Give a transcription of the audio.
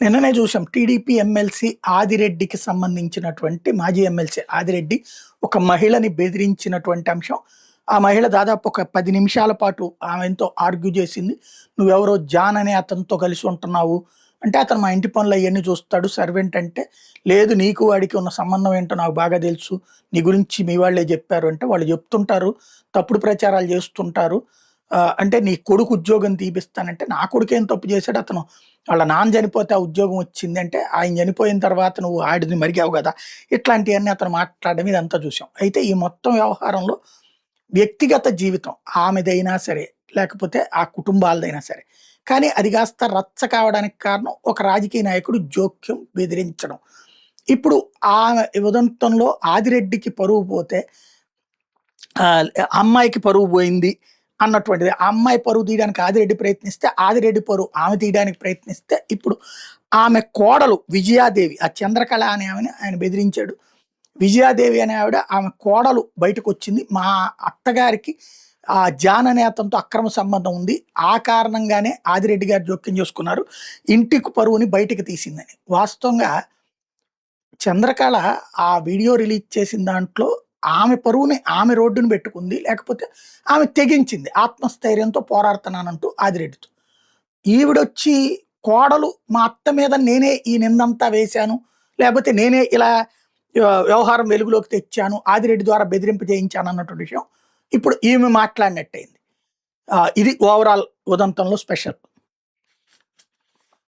నిన్ననే చూసాం. TDP MLC ఆదిరెడ్డికి సంబంధించినటువంటి మాజీ ఎమ్మెల్సీ ఆదిరెడ్డి ఒక మహిళని బెదిరించినటువంటి అంశం. ఆ మహిళ దాదాపు ఒక 10 నిమిషాల పాటు ఆమెతో ఆర్గ్యూ చేసింది. "నువ్వెవరో జాన్ అనే అతనితో కలిసి ఉంటున్నావు" అంటే, "అతను మా ఇంటి పనులు అయన్నీ చూస్తాడు సర్వెంట్" అంటే, "లేదు నీకు వాడికి ఉన్న సంబంధం ఏంటో నాకు బాగా తెలుసు. నీ గురించి మీ వాళ్ళే చెప్పారు" అంటే, "వాళ్ళు చెప్తుంటారు. తప్పుడు ప్రచారాలు చేస్తుంటారు. అంటే నీ కొడుకు ఉద్యోగం తీపిస్తానంటే" "నా కొడుకేం తప్పు చేశాడు? అతను వాళ్ళ నాన్న చనిపోతే ఆ ఉద్యోగం వచ్చింది" అంటే, "ఆయన చనిపోయిన తర్వాత నువ్వు ఆడిని మరిగావు గదా!" ఇట్లాంటియన్నీ అతను మాట్లాడడం ఇదంతా చూసాం. అయితే ఈ మొత్తం వ్యవహారంలో వ్యక్తిగత జీవితం ఆమెదైనా సరే, లేకపోతే ఆ కుటుంబాలదైనా సరే. కానీ అది కాస్త రచ్చ కావడానికి కారణం ఒక రాజకీయ నాయకుడు జోక్యం, బెదిరించడం. ఇప్పుడు ఆమె ఉదంతంలో ఆదిరెడ్డికి పరువు పోతే అమ్మాయికి పరువు పోయింది అన్నటువంటిది. ఆ అమ్మాయి పరువు తీయడానికి ఆదిరెడ్డి ప్రయత్నిస్తే, ఆదిరెడ్డి పరువు ఆమె తీయడానికి ప్రయత్నిస్తే, ఇప్పుడు ఆమె కోడలు విజయాదేవి, ఆ చంద్రకళ అనే ఆమెని ఆయన బెదిరించాడు. విజయాదేవి అనే ఆవిడ ఆమె కోడలు బయటకొచ్చింది. "మా అత్తగారికి జాన్ అనే అతనితో అక్రమ సంబంధం ఉంది. ఆ కారణంగానే ఆదిరెడ్డి గారు జోక్యం చేసుకున్నారు. ఇంటికి పరువుని బయటకి తీసిందని." వాస్తవంగా చంద్రకళ ఆ వీడియో రిలీజ్ చేసిన దాంట్లో ఆమె పరువుని ఆమె రోడ్డున పెట్టుకుంది. లేకపోతే ఆమె తెగించింది. ఆత్మస్థైర్యంతో పోరాడుతున్నానంటూ ఆదిరెడ్డితో. ఈవిడొచ్చి కోడలు "మా అత్త మీద నేనే ఈ నిందంతా వేశాను. లేపోతే నేనే ఇలా వ్యవహారం వెలుగులోకి తెచ్చాను. ఆదిరెడ్డి ద్వారా బెదిరింపు చేయించాను" అన్నటువంటి విషయం ఇప్పుడు ఈమె మాట్లాడినట్టయింది. ఇది ఓవరాల్ ఉదంతంలో స్పెషల్.